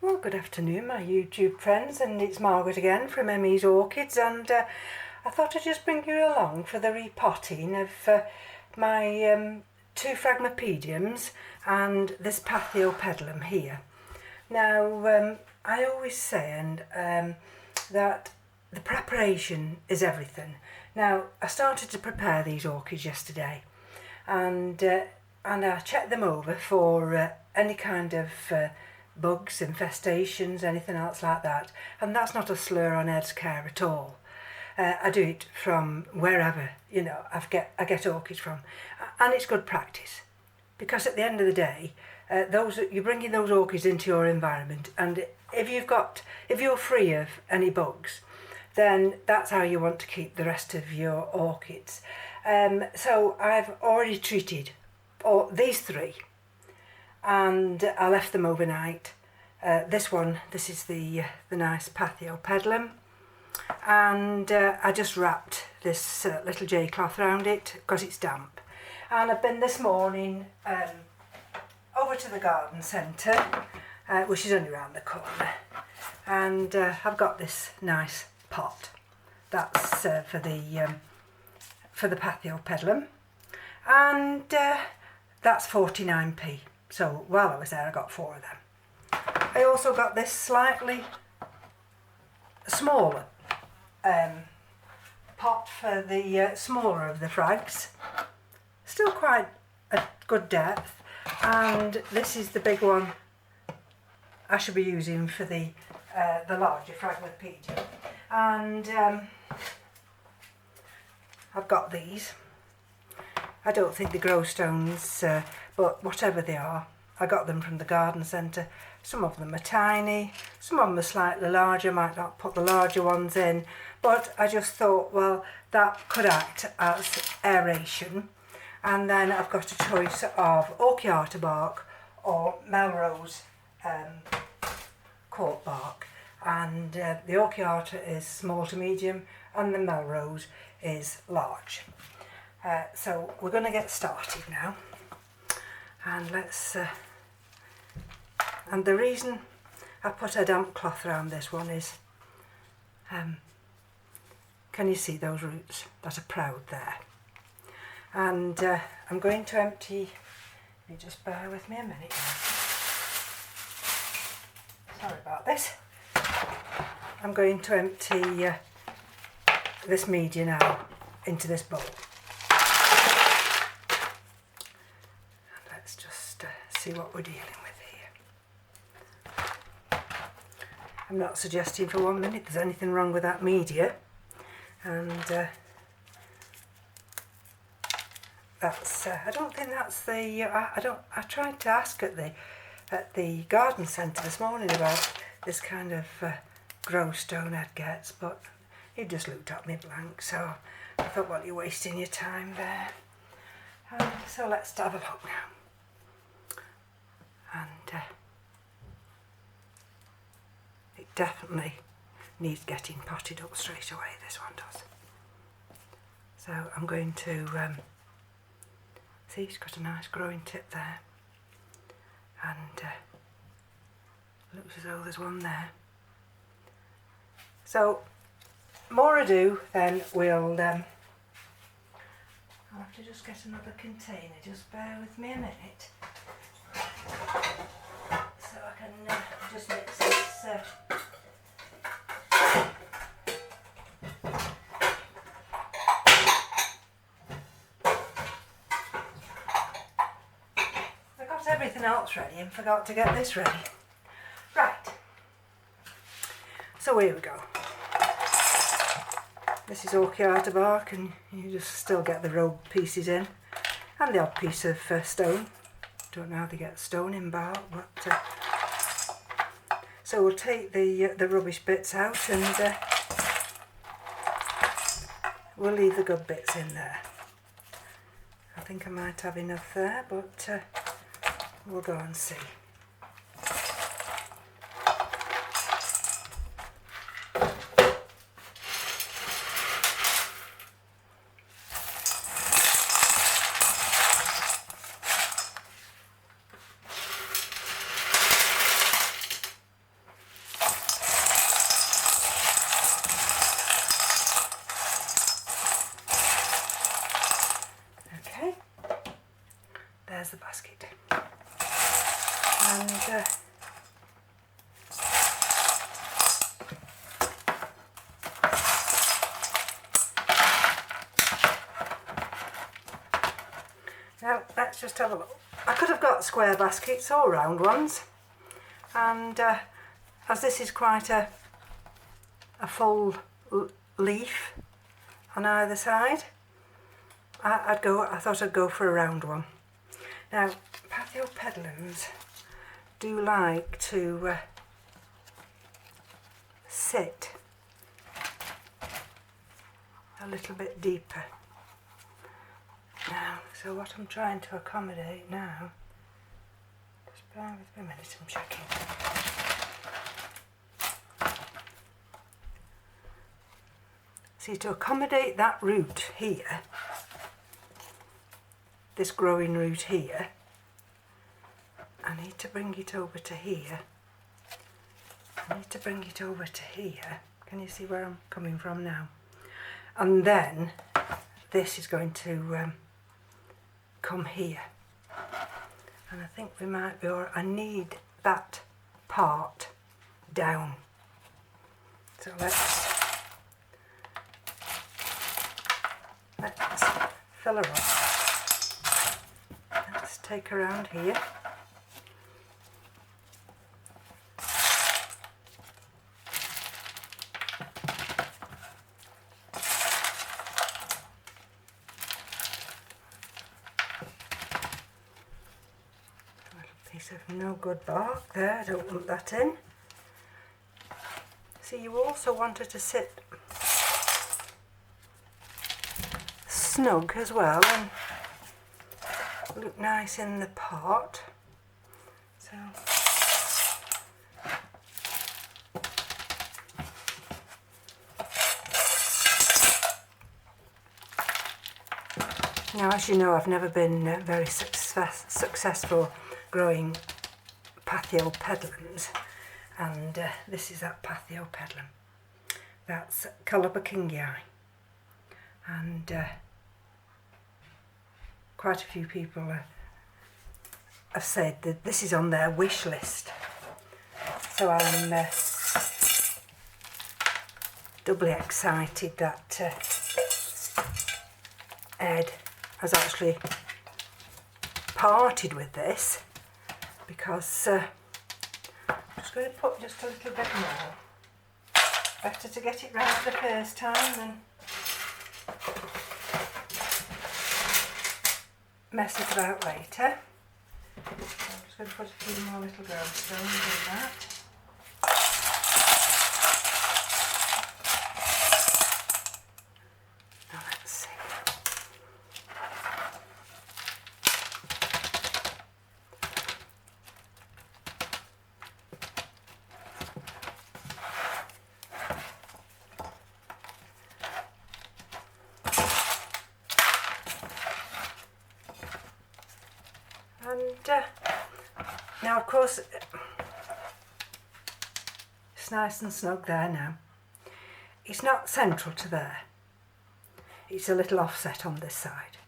Well, good afternoon, my YouTube friends, and it's Margaret again from Emmy's Orchids, and I thought I'd just bring you along for the repotting of my two Phragmepediums and this Paphiopedilum here. Now, I always say that the preparation is everything. Now, I started to prepare these orchids yesterday, and I checked them over for any kind of bugs, infestations, anything else like that, and that's not a slur on Ed's care at all. I do it from wherever, you know, I get orchids from, and it's good practice, because at the end of the day, you're bringing those orchids into your environment, and if you're free of any bugs, then that's how you want to keep the rest of your orchids. So I've already treated these three, and I left them overnight. This is the nice Paphiopedilum, and I just wrapped this little J cloth around it because it's damp. And I've been this morning over to the garden centre, which is only around the corner, and I've got this nice pot. That's for the Paphiopedilum, and that's 49p. So while I was there, I got 4 of them. I also got this slightly smaller pot for the smaller of the frags. Still quite a good depth, and this is the big one I should be using for the larger Phragmepedium. And I've got these. I don't think they grow stones, but whatever they are, I got them from the garden centre. Some of them are tiny, some of them are slightly larger. Might not put the larger ones in, but I just thought, well, that could act as aeration. And then I've got a choice of orchid bark or Melrose cork bark, and the orchid is small to medium and the Melrose is large. So we're going to get started now, and let's and the reason I put a damp cloth around this one is, can you see those roots that are proud there? And I'm going to empty, you just bear with me a minute now. Sorry about this. I'm going to empty this media now into this bowl. And let's just see what we're dealing with here. I'm not suggesting for 1 minute there's anything wrong with that media, and that's I don't think that's the I tried to ask at the garden centre this morning about this kind of grow stone Ed gets, but he just looked at me blank, so I thought, well, you're wasting your time there. So let's have a look now. And it definitely needs getting potted up straight away, this one does. So I'm going to see, it's got a nice growing tip there, and looks as though there's one there. So more ado, then we'll I'll have to just get another container. Just bear with me a minute, so I can just mix this. I got everything else ready and forgot to get this ready. Right. So here we go. This is orchid bark, and you just still get the rogue pieces in, and the odd piece of stone. Don't know how they get stone in bark, but so we'll take the rubbish bits out, and we'll leave the good bits in there. I think I might have enough there, but we'll go and see. let's just have a look. I could have got square baskets or round ones, and as this is quite a full leaf on either side, I thought I'd go for a round one. Now, Paphiopedilums do like to sit a little bit deeper. Now, so what I'm trying to accommodate now, just bear with me a minute, I'm checking. See, to accommodate that root here, this growing root here, I need to bring it over to here. I need to bring it over to here. Can you see where I'm coming from now? And then this is going to come here. And I think we might be, or I need that part down. So let's fill her up. Let's take her around here. Piece of no good bark there, I don't want that in. See, you also want her to sit snug as well and look nice in the pot. So now, as you know, I've never been very successful growing Paphiopedilums, and this is that Paphiopedilum. That's Kolopakingii, and quite a few people have said that this is on their wish list, so I'm doubly excited that Ed has actually parted with this, because I'm just going to put just a little bit more. Better to get it right the first time than mess it about later. So I'm just going to put a few more little gravestones in that. Now let's see. And now, of course, it's nice and snug there now. It's not central to there. It's a little offset on this side.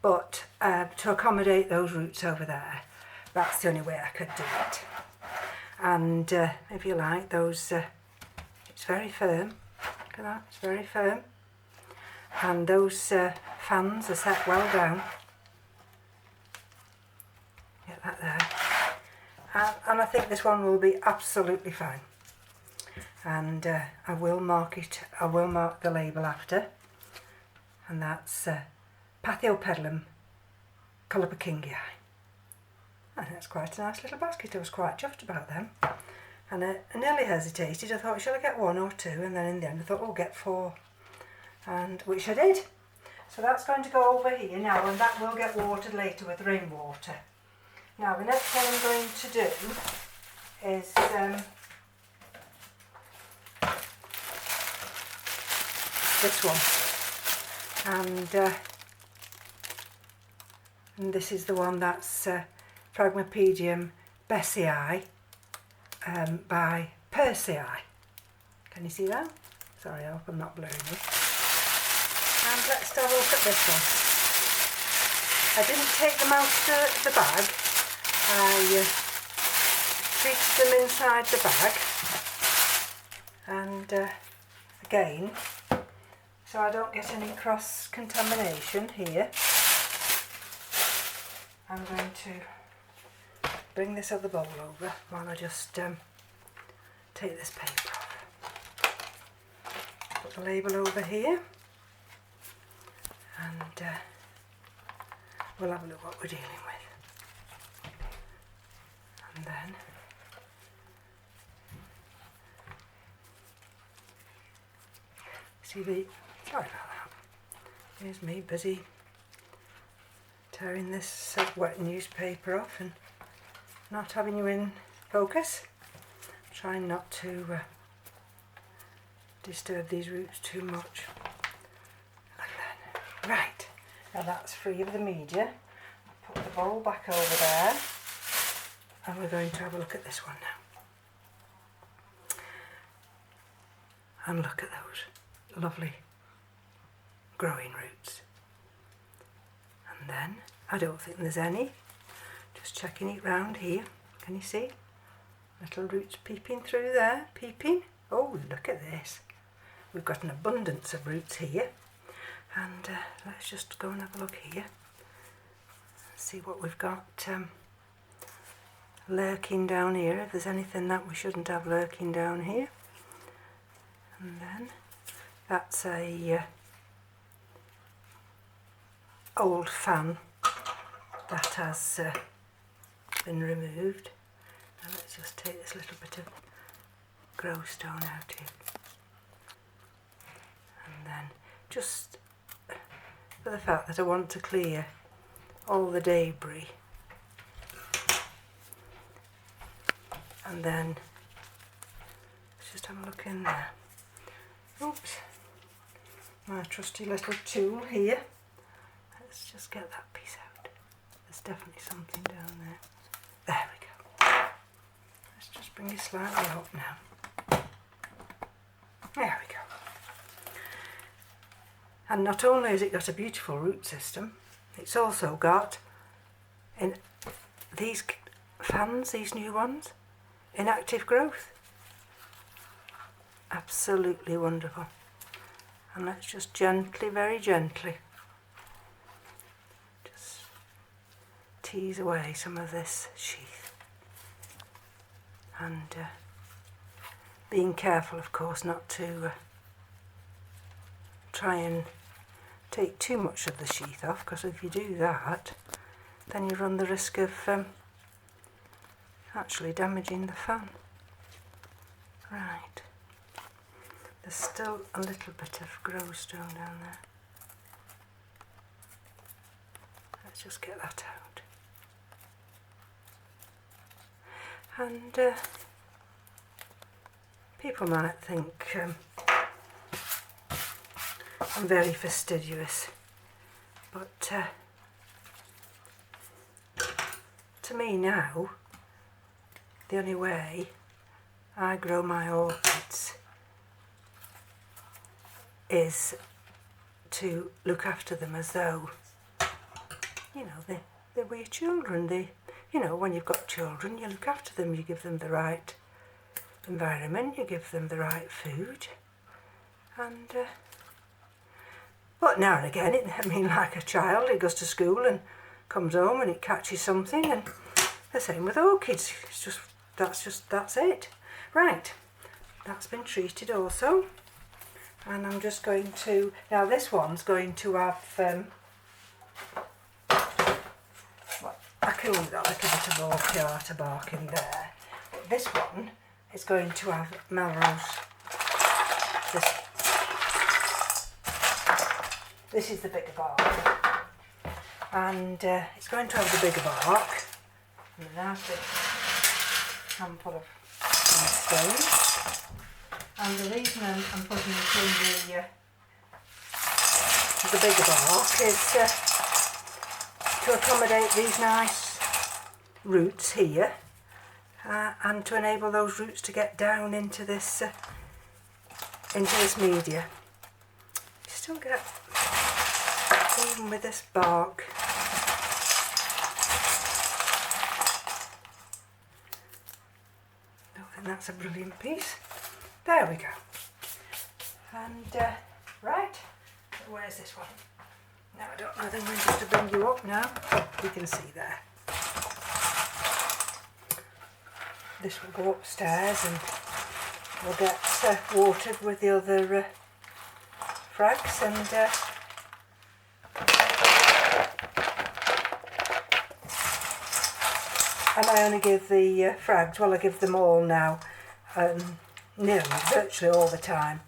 But to accommodate those roots over there, that's the only way I could do it. And if you like, those, it's very firm. Look at that, it's very firm. And those fans are set well down. Get that there. And I think this one will be absolutely fine. And I will mark the label after. And that's Paphiopedilum Kolopakingii. I think that's quite a nice little basket. I was quite chuffed about them. And I nearly hesitated. I thought, shall I get one or two? And then in the end I thought, oh, get four. And which I did. So that's going to go over here now, and that will get watered later with rainwater. Now the next thing I'm going to do is this one, and this is the one that's Phragmepedium bessaea by pearcei. Can you see that? Sorry, I hope I'm not blurring it. And let's have a look at this one. I didn't take them out of the bag. I treated them inside the bag, and again, so I don't get any cross contamination here. I'm going to bring this other bowl over while I just take this paper off. Put the label over here, and we'll have a look what we're dealing with. And then see the, sorry about that, here's me busy tearing this wet newspaper off and not having you in focus. Trying not to disturb these roots too much. And then, right, now that's free of the media. I'll put the bowl back over there, and we're going to have a look at this one now. And look at those lovely growing roots. And then, I don't think there's any. Just checking it round here. Can you see? Little roots peeping through there, peeping. Oh, look at this. We've got an abundance of roots here. And let's just go and have a look here. See what we've got lurking down here, if there's anything that we shouldn't have lurking down here. And then that's a old fan that has been removed. Now let's just take this little bit of grow stone out here, and then just for the fact that I want to clear all the debris, and then let's just have a look in there. Oops, my trusty little tool here. Let's just get that piece out. There's definitely something down there. There we go. Let's just bring it slightly up now. There we go. And not only has it got a beautiful root system, it's also got, in these fans, these new ones, in active growth. Absolutely wonderful. And let's just gently, very gently, just tease away some of this sheath. And being careful, of course, not to try and take too much of the sheath off, because if you do that, then you run the risk of actually damaging the fan. Right. There's still a little bit of grow stone down there. Let's just get that out. And people might think I'm very fastidious, but to me now, the only way I grow my orchids is to look after them as though, you know, they were your children. You know, when you've got children, you look after them, you give them the right environment, you give them the right food, and but now and again, I mean, like a child, it goes to school and comes home and it catches something, and the same with orchids. It's just that's it. Right, that's been treated also. And I'm just going to, now this one's going to have, well, I killed that little bit of orchid bark in there. But this one is going to have Melrose. This is the bigger bark. And it's going to have the bigger bark. And a nice big handful of stones. And the reason I'm putting it in the bigger bark is to accommodate these nice roots here, and to enable those roots to get down into this media. You still get, even with this bark, I think that's a brilliant piece. There we go. And right, where's this one? Now I don't know whether I'm going to have to bring you up now. Oh, you can see there. This will go upstairs and we'll get watered with the other frags, and I only give the frags, well I give them all now, nearly, virtually all the time,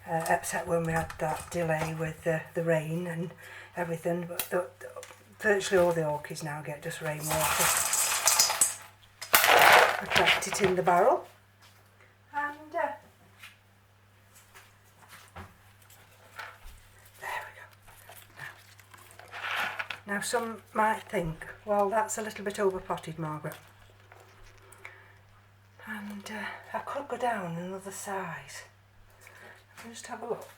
except when we had that delay with the rain and everything, but virtually all the orchids now get just rainwater. I collect it in the barrel, and there we go. Now some might think, well, that's a little bit over potted, Margaret, and I could go down another size. I'll just have a look.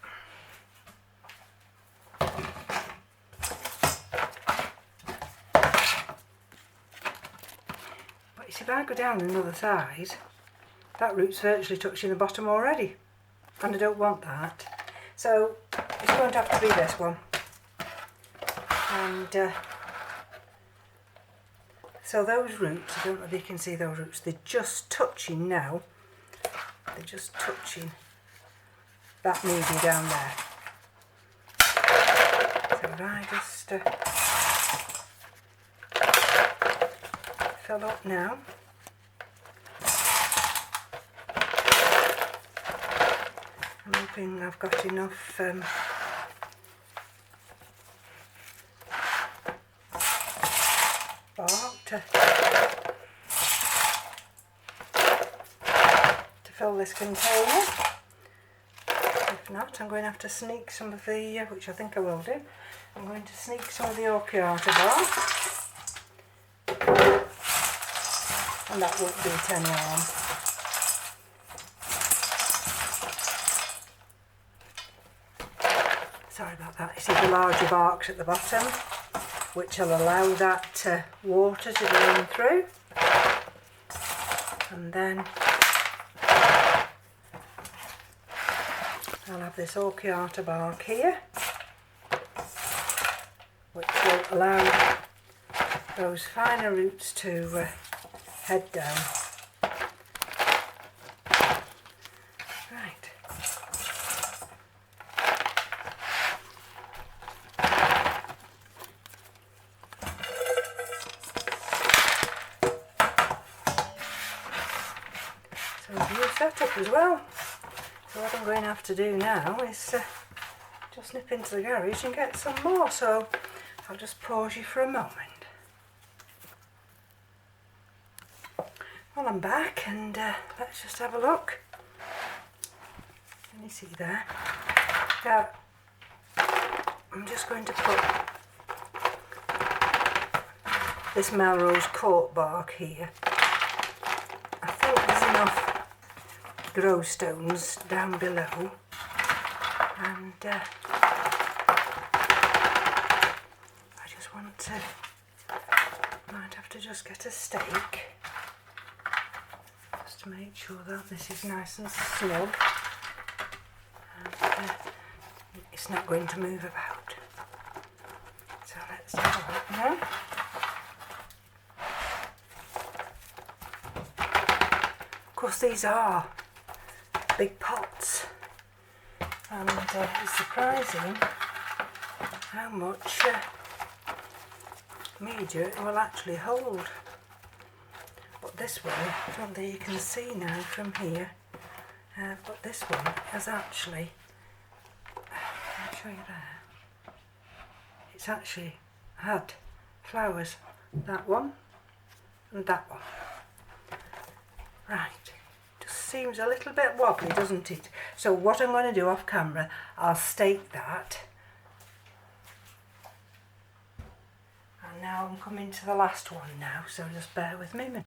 If I go down another size, that root's virtually touching the bottom already, and I don't want that. So it's going to have to be this one. And so those roots, I don't know if you can see those roots, they're just touching now. They're just touching that media down there. So if I just fill up now. I'm hoping I've got enough bark to fill this container. If not, I'm going to have to sneak some of the, which I think I will do, I'm going to sneak some of the orchid bark. And that won't do it any harm. Sorry about that. You see the larger barks at the bottom, which will allow that water to drain through. And then I'll have this orchid bark here, which will allow those finer roots to head down. Right. So new setup as well. So what I'm going to have to do now is just nip into the garage and get some more. So I'll just pause you for a moment. Well, I'm back, and let's just have a look. Can you see there? Now, I'm just going to put this Melrose Court bark here. I think there's enough grow stones down below, and I just want to, might have to just get a stake just to make sure that this is nice and snug, and it's not going to move about. So let's have a look now. Of course, these are big pots, and it's surprising how much media it will actually hold. But this one, I don't think you can see now from here, but this one has actually, I'll show you there, it's actually had flowers, that one and that one. Right. Seems a little bit wobbly, doesn't it? So what I'm going to do off camera, I'll stake that. And now I'm coming to the last one now, so just bear with me a minute.